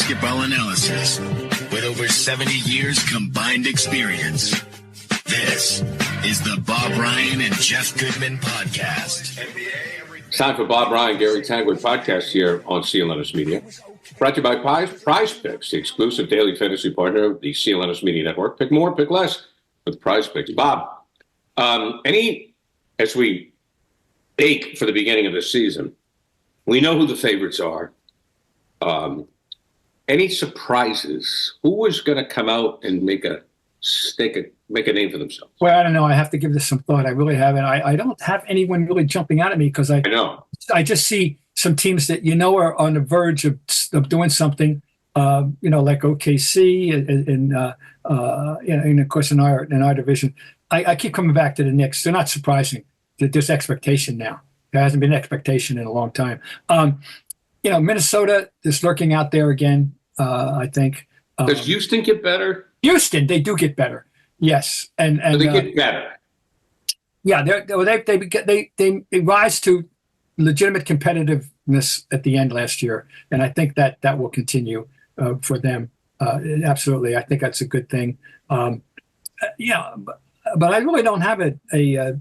basketball analysis with over 70 years combined experience. This is the Bob Ryan and Jeff Goodman Podcast. It's time for Bob Ryan, Gary Tanguay Podcast here on CLNS Media. Brought to you by PrizePicks, the exclusive daily fantasy partner of the CLNS Media Network. Pick more, pick less with PrizePicks. Bob, as we bake for the beginning of the season, we know who the favorites are. Any surprises? Who is going to come out and make a name for themselves? Well, I don't know. I have to give this some thought. I really haven't. I don't have anyone really jumping out at me because I just see some teams that are on the verge of doing something. Like OKC and of course in our division. I keep coming back to the Knicks. They're not surprising. There's expectation now. There hasn't been expectation in a long time. Minnesota is lurking out there again. I think. Does Houston get better? Houston, they do get better. Yes, and they get better. Yeah, they rise to legitimate competitiveness at the end last year, and I think that will continue for them. Absolutely, I think that's a good thing. But I really don't have any. I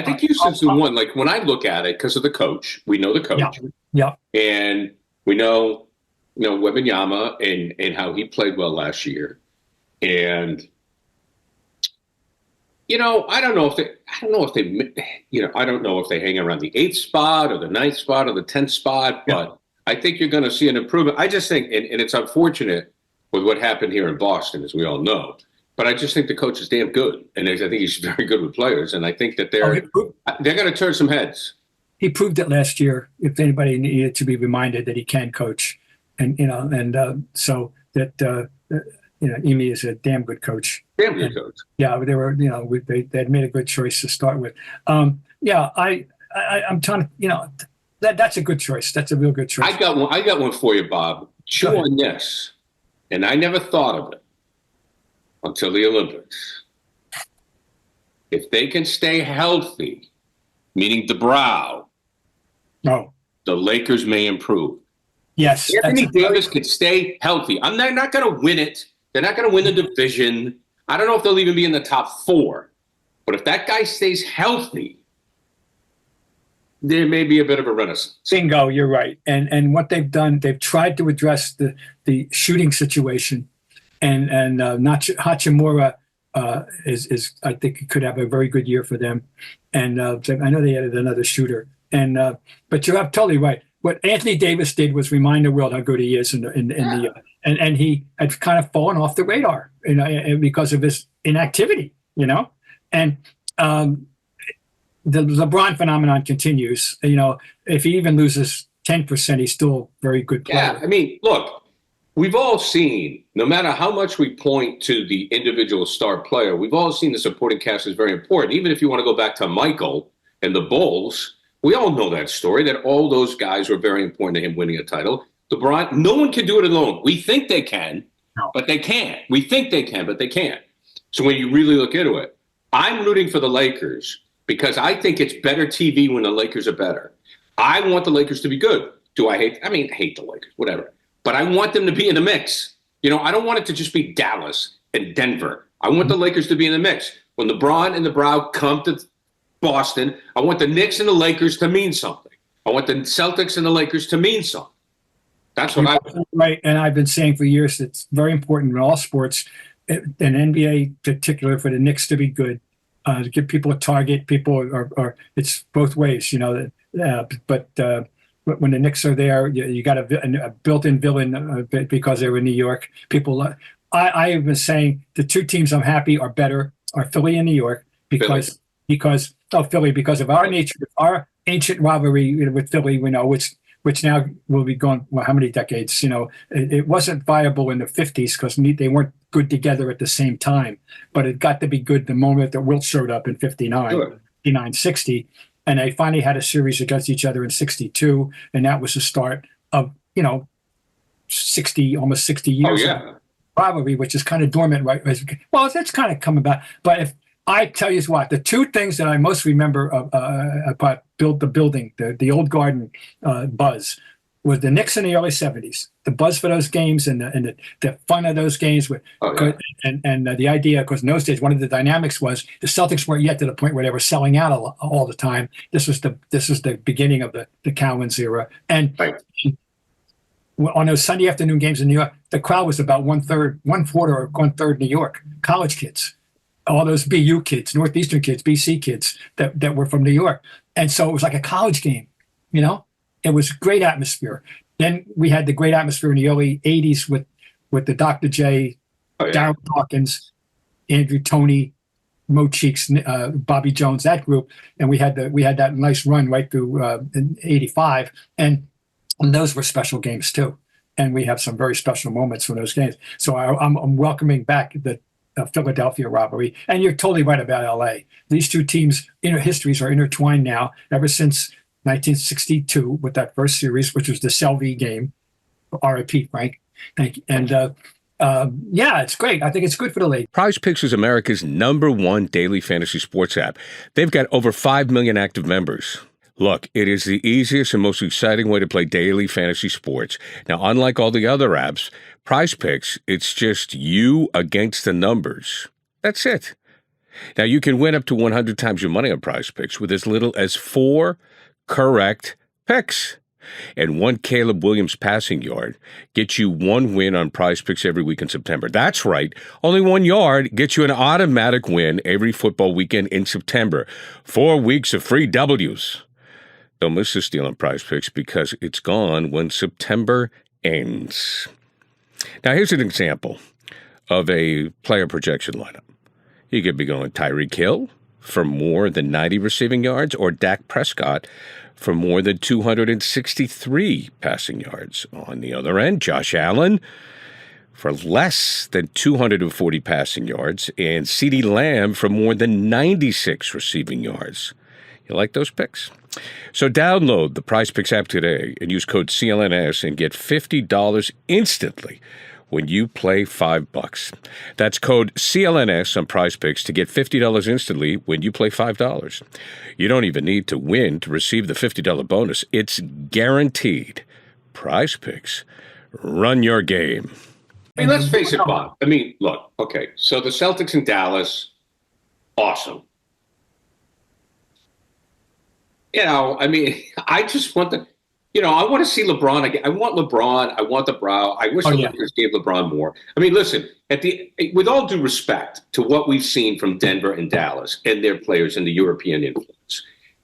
think Houston's the one. Like when I look at it, because of the coach, we know the coach. Yeah. And we know, Wembanyama and how he played well last year. And I don't know if they hang around the 8th spot or the 9th spot or the 10th spot, but I think you're going to see an improvement. I just think, and it's unfortunate with what happened here in Boston, as we all know. But I just think the coach is damn good, and I think he's very good with players, and I think that they're going to turn some heads. He proved it last year. If anybody needed to be reminded that he can coach, so that Emi is a damn good coach. Damn good coach. Yeah, they were. They had made a good choice to start with. I'm trying to. That's a good choice. That's a real good choice. I got one for you, Bob. Chew on this, and I never thought of it until the Olympics. If they can stay healthy, meaning the brow, the Lakers may improve. Yes. Anthony Davis could stay healthy. They're not going to win it. They're not going to win the division. I don't know if they'll even be in the top 4. But if that guy stays healthy, there may be a bit of a renaissance. Bingo, you're right. And what they've done, they've tried to address the shooting situation. And Hachimura is I think could have a very good year for them, and I know they added another shooter. And but you're totally right. What Anthony Davis did was remind the world how good he is, and he had kind of fallen off the radar, because of his inactivity, and the LeBron phenomenon continues. If he even loses 10%, he's still a very good player. Yeah, I mean, look. We've all seen, no matter how much we point to the individual star player, we've all seen the supporting cast is very important. Even if you want to go back to Michael and the Bulls, we all know that story, that all those guys were very important to him winning a title. LeBron, no one can do it alone. We think they can, but they can't. We think they can, but they can't. So when you really look into it, I'm rooting for the Lakers because I think it's better TV when the Lakers are better. I want the Lakers to be good. Hate the Lakers, whatever. But I want them to be in the mix. I don't want it to just be Dallas and Denver. I want the Lakers to be in the mix. When LeBron and the Brow come to Boston, I want the Knicks and the Lakers to mean something. I want the Celtics and the Lakers to mean something. That's what I want. Right, and I've been saying for years that it's very important in all sports, and NBA in particular, for the Knicks to be good, to give people a target. People are it's both ways, But when the Knicks are there, you got a built-in villain because they were in New York. I have been saying the two teams I'm happy are better are Philly and New York because of our nature, our ancient rivalry with Philly. Which now will be gone. Well, how many decades? It wasn't viable in the 50s because they weren't good together at the same time. But it got to be good the moment that Wilt showed up in 59, 60. And they finally had a series against each other in 62, and that was the start of, almost 60 years of rivalry, which is kind of dormant, right? Well, that's kind of coming back. But if I tell you what, the two things that I most remember about the building, the old garden buzz, was the Knicks in the early 70s. The buzz for those games and the fun of those games with, and the idea, because in those days, one of the dynamics was the Celtics weren't yet to the point where they were selling out all the time. This was the beginning of the Cowens era. And on those Sunday afternoon games in New York, the crowd was about one quarter or one third New York college kids, all those BU kids, Northeastern kids, BC kids that were from New York. And so it was like a college game, you know? It was great atmosphere. Then we had the great atmosphere in the early 80s with the Dr. J, Darryl Dawkins, Andrew Toney, Mo Cheeks, Bobby Jones, that group. And we had that nice run right through in 85. And those were special games too. And we have some very special moments from those games. So I'm welcoming back the Philadelphia rivalry. And you're totally right about LA. These two teams' inner histories are intertwined now ever since 1962 with that first series, which was the Selvey game. R.I.P. Frank. Thank you. And it's great. I think it's good for the league. PrizePicks is America's #1 daily fantasy sports app. They've got over 5 million active members. Look, it is the easiest and most exciting way to play daily fantasy sports. Now, unlike all the other apps, PrizePicks, it's just you against the numbers. That's it. Now, you can win up to 100 times your money on PrizePicks with as little as 4 correct picks. And one Caleb Williams passing yard gets you 1 win on PrizePicks every week in September. That's right. Only 1 yard gets you an automatic win every football weekend in September. 4 weeks of free W's. Don't miss this deal on PrizePicks because it's gone when September ends. Now, here's an example of a player projection lineup. You could be going Tyreek Hill for more than 90 receiving yards or Dak Prescott for more than 263 passing yards. On the other end, Josh Allen for less than 240 passing yards and CeeDee Lamb for more than 96 receiving yards. You like those picks? So download the PrizePicks app today and use code CLNS and get $50 instantly when you play $5. That's code CLNS on PrizePicks to get $50 instantly when you play $5. You don't even need to win to receive the $50 bonus. It's guaranteed. PrizePicks. Run your game. I mean, let's face it, Bob. I mean, look, okay, so the Celtics in Dallas, awesome. You know, I mean, I just want I want to see LeBron again. I want LeBron. I want the brow. I wish the Lakers gave LeBron more. I mean, listen, with all due respect to what we've seen from Denver and Dallas and their players and the European influence,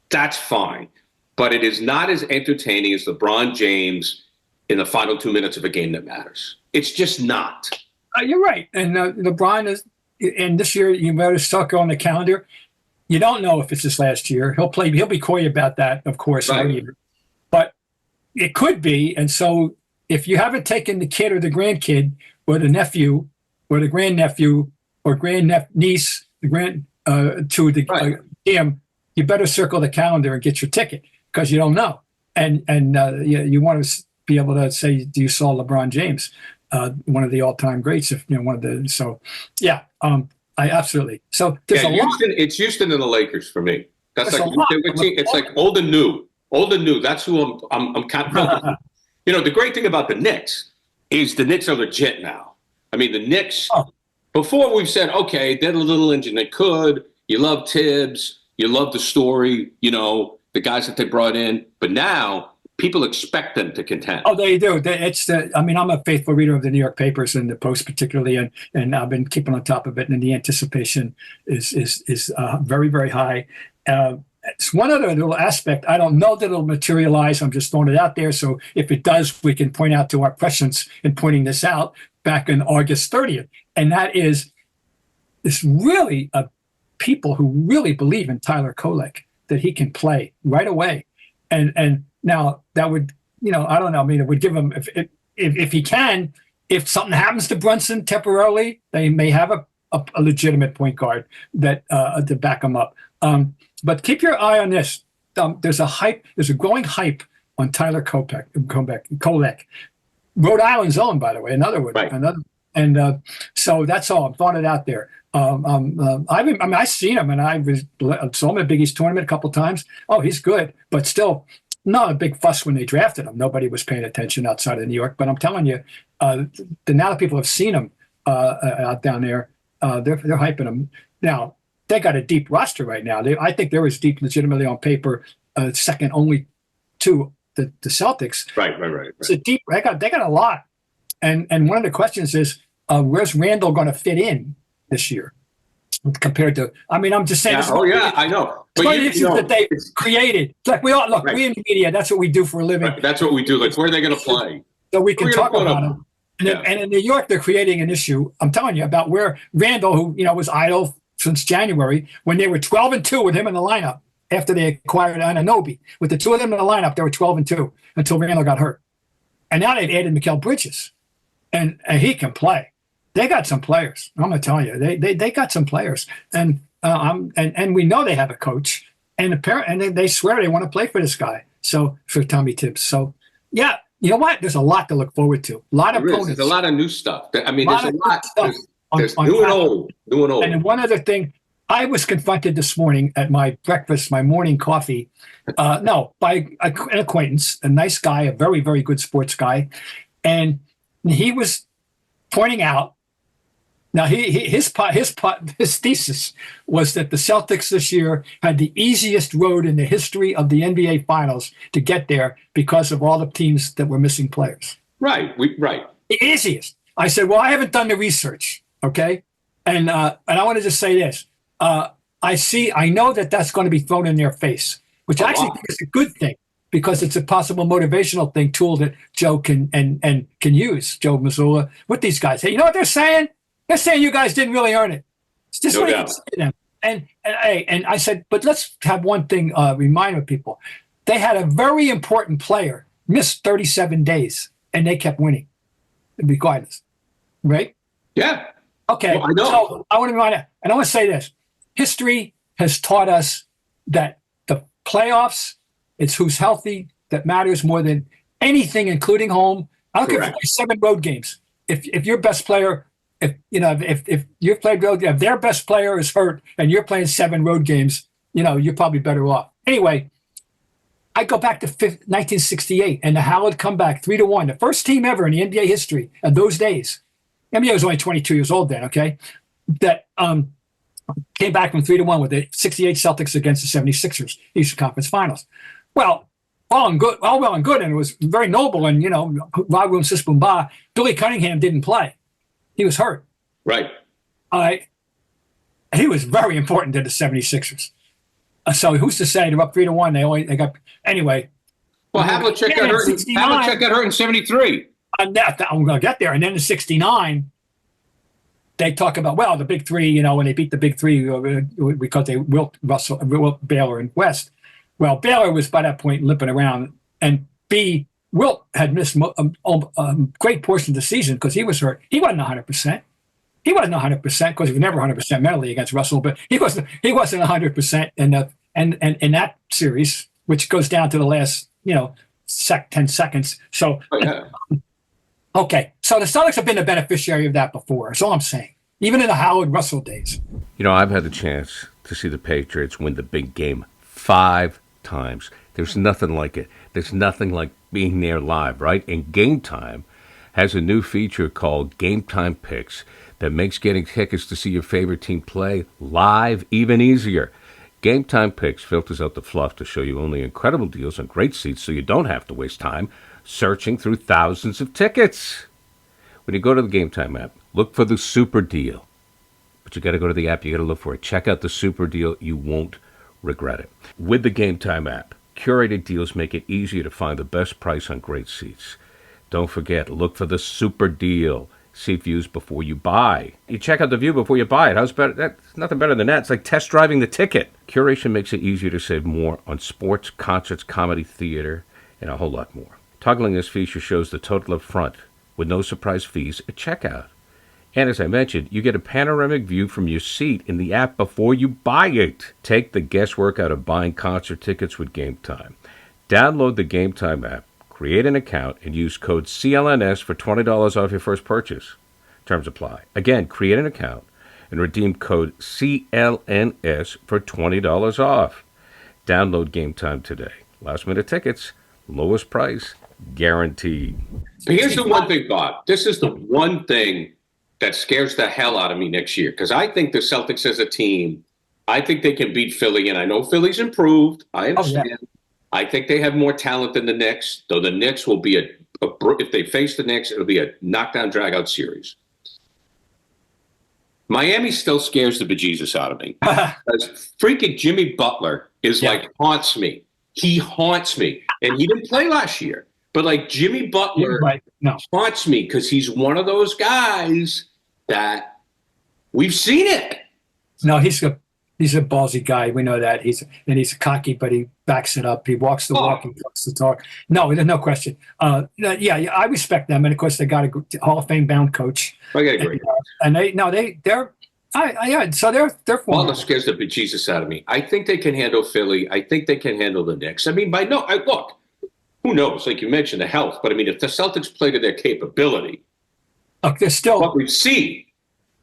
that's fine. But it is not as entertaining as LeBron James in the final 2 minutes of a game that matters. It's just not. You're right. And LeBron is, and this year, you notice Tucker on the calendar. You don't know if it's his last year. He'll be coy about that, of course, all year. But it could be. And so if you haven't taken the kid or the grandkid or the nephew or the grandnephew or grandniece to the game, you better circle the calendar and get your ticket because you don't know. And you want to be able to say, do you saw LeBron James, one of the all-time greats? I absolutely. So there's a lot. It's Houston and the Lakers for me. That's it's like old and new. Old and new. That's who I'm kind of. The great thing about the Knicks is the Knicks are legit now. I mean, the Knicks. Before we've said, okay, they're a little engine that could. You love Tibbs. You love the story. The guys that they brought in. But now people expect them to contend. Oh, they do. I'm a faithful reader of the New York papers and the Post particularly, and I've been keeping on top of it. And the anticipation is very, very high. It's one other little aspect. I don't know that it'll materialize. I'm just throwing it out there. So if it does, we can point out to our prescience in pointing this out back on August 30th. And that is this really people who really believe in Tyler Kolek, that he can play right away. And now that would, I don't know. I mean, it would give him, if he can, if something happens to Brunson temporarily, they may have a legitimate point guard that to back him up. But keep your eye on this. There's a growing hype on Tyler Kolek. Rhode Island's own, by the way, another one. Right. So that's all. I'm throwing it out there. I've seen him, and I saw him at Big East tournament a couple times. Oh, he's good, but still, not a big fuss when they drafted him. Nobody was paying attention outside of New York. But I'm telling you, now that people have seen him out down there, they're hyping him. Now, they got a deep roster right now. I think they're as deep legitimately on paper, second only to the Celtics. Right. It's a deep. They got a lot. And one of the questions is, where's Randall going to fit in this year compared to? I mean, I'm just saying. Yeah, I know. But one of the issues that they created. It's like we in the media. That's what we do for a living. Right. That's what we do. Like, where are they going to play? So we can talk about them. And in New York, they're creating an issue. I'm telling you about where Randall, who was idle since January, when they were 12-2 with him in the lineup after they acquired Anunoby. With the two of them in the lineup, they were 12-2 until Randall got hurt. And now they've added Mikal Bridges, and he can play. They got some players. I'm going to tell you, they got some players, and we know they have a coach, and they swear they want to play for this guy. So for Tommy Tibbs. So yeah, you know what? There's a lot to look forward to. A lot of opponents. There's a lot of new stuff. I mean, there's a lot. There's new and old. And then one other thing, I was confronted this morning at my breakfast, my morning coffee, by an acquaintance, a nice guy, a very, very good sports guy. And he was pointing out, now his thesis was that the Celtics this year had the easiest road in the history of the NBA Finals to get there because of all the teams that were missing players. Right. The easiest. I said, well, I haven't done the research, okay? And I want to just say this. I know that's going to be thrown in their face, which I actually think is a good thing because it's a possible motivational tool that Joe can use, Joe Mazzulla, with these guys. Hey, you know what they're saying? They're saying you guys didn't really earn it. It's just what you can say to them. And I said, but let's have one thing remind people. They had a very important player miss 37 days, and they kept winning regardless. Right? Yeah. Okay. Well, I know. So I want to remind you, and I want to say this. History has taught us that the playoffs, it's who's healthy that matters more than anything, including home. I don't care if you play 7 road games. If your best player, if you've played road, if their best player is hurt and you're playing 7 road games, you're probably better off. Anyway, I go back to 1968 and the Howard comeback 3-1, the first team ever in the NBA history of those days. NBA was only 22 years old then, okay? That came back from 3-1 with the 68 Celtics against the 76ers, Eastern Conference Finals. Well, all well and good, and it was very noble, and, Ragum Sispumba, Billy Cunningham didn't play. He was hurt. Right. He was very important to the 76ers. So who's to say they're up 3-1? They got anyway. Well, Havlicek got hurt. Havlicek got hurt in 73. I'm going to get there. And then in 69, they talk about, the big three, when they beat the big three because they wilt Baylor and West. Well, Baylor was by that point limping around. And Wilt had missed a great portion of the season because he was hurt. He wasn't 100%. He wasn't 100% because he was never 100% mentally against Russell, but he wasn't 100% in that series, which goes down to the last 10 seconds. So, okay, so the Celtics have been the beneficiary of that before. That's all I'm saying. Even in the Howard Russell days. I've had the chance to see the Patriots win the big game 5 times. There's nothing like it. There's nothing like being there live, right? And GameTime has a new feature called GameTime Picks that makes getting tickets to see your favorite team play live even easier. GameTime Picks filters out the fluff to show you only incredible deals on great seats so you don't have to waste time searching through thousands of tickets. When you go to the GameTime app, look for the super deal. But you got to go to the app, you got to look for it. Check out the super deal. You won't regret it. With the GameTime app, curated deals make it easier to find the best price on great seats. Don't forget, look for the super deal. See views before you buy. You check out the view before you buy it. How's better? That's nothing better than that. It's like test driving the ticket. Curation makes it easier to save more on sports, concerts, comedy, theater, and a whole lot more. Toggling this feature shows the total up front with no surprise fees at checkout. And as I mentioned, you get a panoramic view from your seat in the app before you buy it. Take the guesswork out of buying concert tickets with GameTime. Download the GameTime app, create an account, and use code CLNS for $20 off your first purchase. Terms apply. Again, create an account and redeem code CLNS for $20 off. Download GameTime today. Last-minute tickets, lowest price, guaranteed. But here's the one thing, Bob. This is the one thing that scares the hell out of me next year, because I think the Celtics as a team, I think they can beat Philly, and I know Philly's improved. I understand. Oh, yeah. I think they have more talent than the Knicks, though the Knicks will be if they face the Knicks, it'll be a knockdown, drag-out series. Miami still scares the bejesus out of me. Freaking Jimmy Butler is haunts me. He haunts me. And he didn't play last year. But like Jimmy Butler haunts me because he's one of those guys that we've seen it. No, he's a ballsy guy. We know that. He's cocky, but he backs it up. He walks the walk, he talks the talk. No, there's no question. Yeah, I respect them, and of course they got a Hall of Fame bound coach. I got a great. So they're. Butler scares the bejesus out of me. I think they can handle Philly. I think they can handle the Knicks. I mean, look, who knows? Like you mentioned, the health. But I mean, if the Celtics play to their capability, look, they're still what we've seen.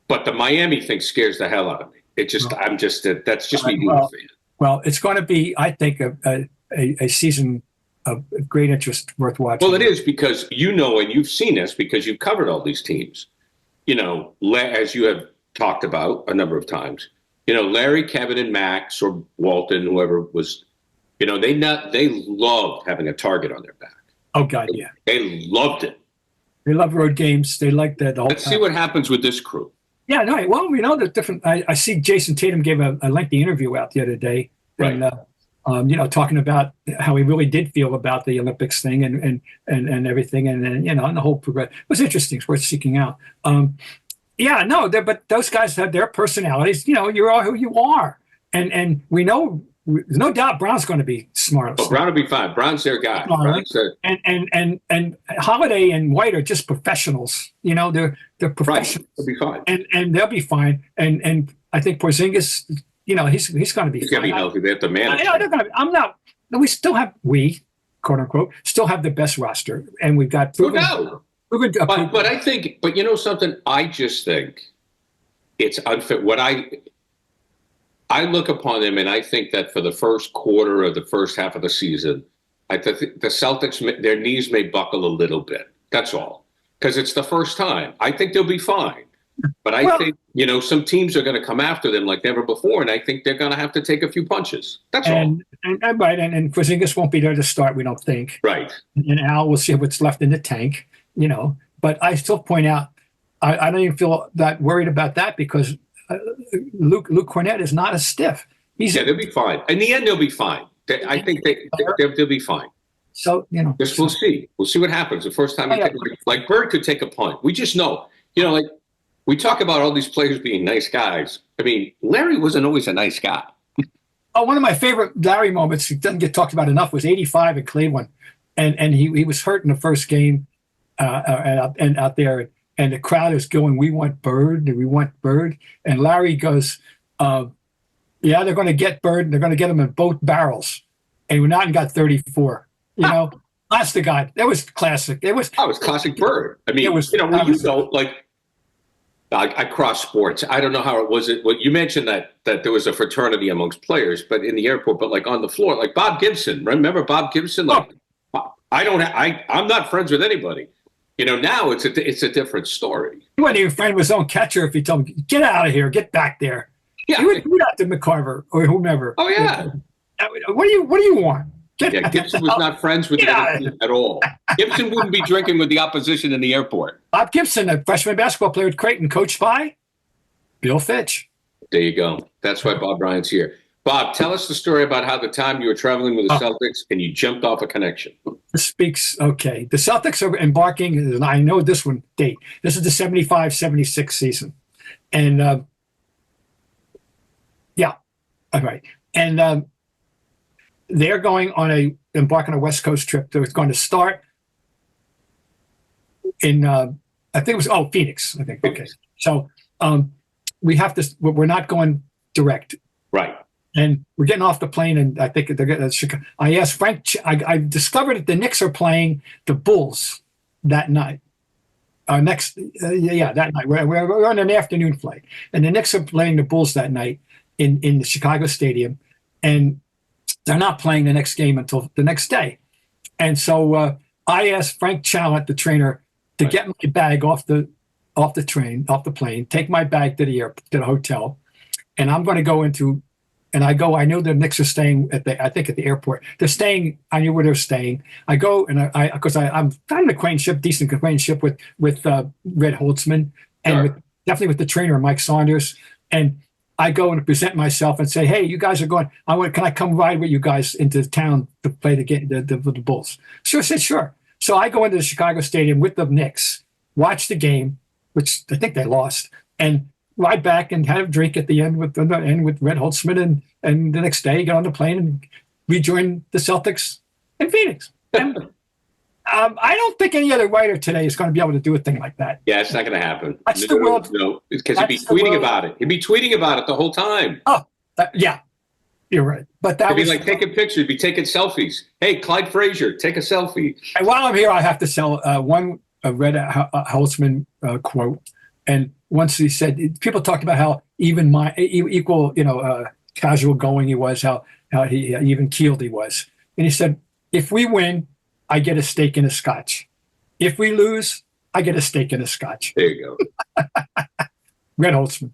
But the Miami thing scares the hell out of me. That's just me being a fan. Well, it's going to be, I think, a season of great interest worth watching. Well, it is because and you've seen this because you've covered all these teams. As you have talked about a number of times, Larry, Kevin, and Max or Walton, whoever was, they loved having a target on their back. Oh God, yeah. They loved it. They love road games. They like the whole. Let's see what happens with this crew. Yeah, no. Well, we know that different. I see Jason Tatum gave a lengthy interview out the other day, right. And talking about how he really did feel about the Olympics thing and everything, and and the whole progress. It was interesting. It's worth seeking out. But those guys have their personalities. You are who you are, and we know. There's no doubt Brown's going to be smart. Oh, Brown will be fine. Brown's their guy. And Holiday and White are just professionals. They're professionals. Right. They'll be fine. And they'll be fine. And I think Porzingis, he's going to be. He's going to be healthy. They have to manage. We still have quote unquote, still have the best roster, and we've got. But I think, something. I just think it's unfit. I look upon them, and I think that for the first quarter of the first half of the season, I think the Celtics, their knees may buckle a little bit. That's all. Because it's the first time. I think they'll be fine. But I think, some teams are going to come after them like never before, and I think they're going to have to take a few punches. That's all. Right, and Porzingis won't be there to start, we don't think. Right. And Al will see what's left in the tank, But I still point out, I don't even feel that worried about that because Luke Cornett is not a stiff. They'll be fine. In the end, they'll be fine. I think they'll be fine. So, we'll see. We'll see what happens. The first time, like Bird could take a punt. We just know, like we talk about all these players being nice guys. I mean, Larry wasn't always a nice guy. One of my favorite Larry moments, he doesn't get talked about enough, was 85 at Cleveland. And he was hurt in the first game and out there. And the crowd is going, we want Bird. And Larry goes, they're going to get Bird. They're going to get him in both barrels. And we not got 34. That's the guy. That was classic. It was classic Bird. I mean, I cross sports. I don't know how it was. You mentioned that there was a fraternity amongst players, but in the airport, but like on the floor, like Bob Gibson. Remember Bob Gibson? I'm not friends with anybody. Now it's a different story. He wasn't even friend with his own catcher if he told him, get out of here, get back there. Yeah. He would out to McCarver or whomever. Oh, yeah. What do you want? Gibson was not friends with anybody at all. Gibson wouldn't be drinking with the opposition in the airport. Bob Gibson, a freshman basketball player at Creighton, coached by Bill Fitch. There you go. That's why Bob Ryan's here. Bob, tell us the story about how the time you were traveling with the Celtics and you jumped off a connection. Okay. The Celtics are embarking, and I know this one date. This is the 75-76 season. And, all right. And they're going on embark on a West Coast trip. They're going to start in, I think it was, Phoenix, I think. Okay. So we're not going direct. Right. And we're getting off the plane, and I think they're getting Chicago. I asked Frank. I discovered that the Knicks are playing the Bulls that night. That night. We're on an afternoon flight, and the Knicks are playing the Bulls that night in the Chicago stadium. And they're not playing the next game until the next day. And so I asked Frank Challet, the trainer, to get my bag off the plane, take my bag to the hotel, and I'm going to go into. And I know the Knicks are staying at the airport. They're staying. I knew where they're staying. I go and because I'm kind of decent acquaintanceship with Red Holtzman and definitely with the trainer Mike Saunders. And I go and present myself and say, "Hey, you guys are going. Can I come ride with you guys into town to play the Bulls?" Sure, said sure. So I go into the Chicago Stadium with the Knicks, watch the game, which I think they lost, and ride back and have a drink at the end with Red Holtzman, and the next day get on the plane and rejoin the Celtics in Phoenix. And, I don't think any other writer today is going to be able to do a thing like that. Yeah, it's not going to happen. That's the world. No, because he'd be tweeting about it. He'd be tweeting about it the whole time. Oh, yeah, you're right. But that would be like taking pictures. He'd be taking selfies. Hey, Clyde Frazier, take a selfie. And while I'm here, I have to sell one Red Holtzman quote. And once he said, people talked about how equal, casual going he was, how he even keeled he was. And he said, if we win, I get a steak and a scotch. If we lose, I get a steak and a scotch. There you go. Red Holtzman.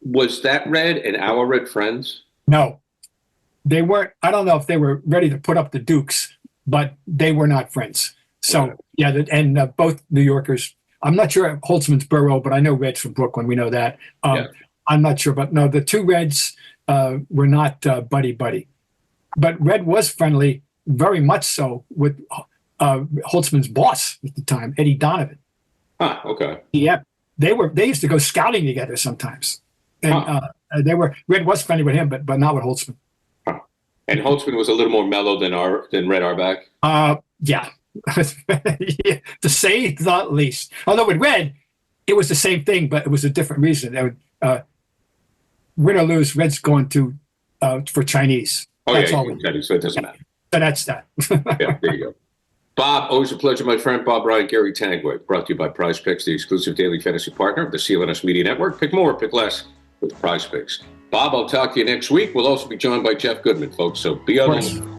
Was that Red and our Red friends? No, they weren't. I don't know if they were ready to put up the Dukes, but they were not friends. So, and both New Yorkers. I'm not sure Holtzman's borough, but I know Red's from Brooklyn. We know that. I'm not sure. But no, the two Reds were not buddy-buddy. But Red was friendly, very much so, with Holtzman's boss at the time, Eddie Donovan. Huh, okay. Yeah, they used to go scouting together sometimes. And Red was friendly with him, but not with Holtzman. Huh. And Holtzman was a little more mellow than Red Auerbach? Yeah. To say the least. Although with Red, it was the same thing, but it was a different reason. Win or lose, Red's going to for Chinese. Oh, that's yeah, all so it doesn't matter. So that's that. Yeah, there you go. Bob, always a pleasure, my friend. Bob, Ryan, Gary Tanguay, brought to you by PrizePicks, the exclusive daily fantasy partner of the CLNS Media Network. Pick more, pick less with PrizePicks. Bob, I'll talk to you next week. We'll also be joined by Jeff Goodman, folks, so be on the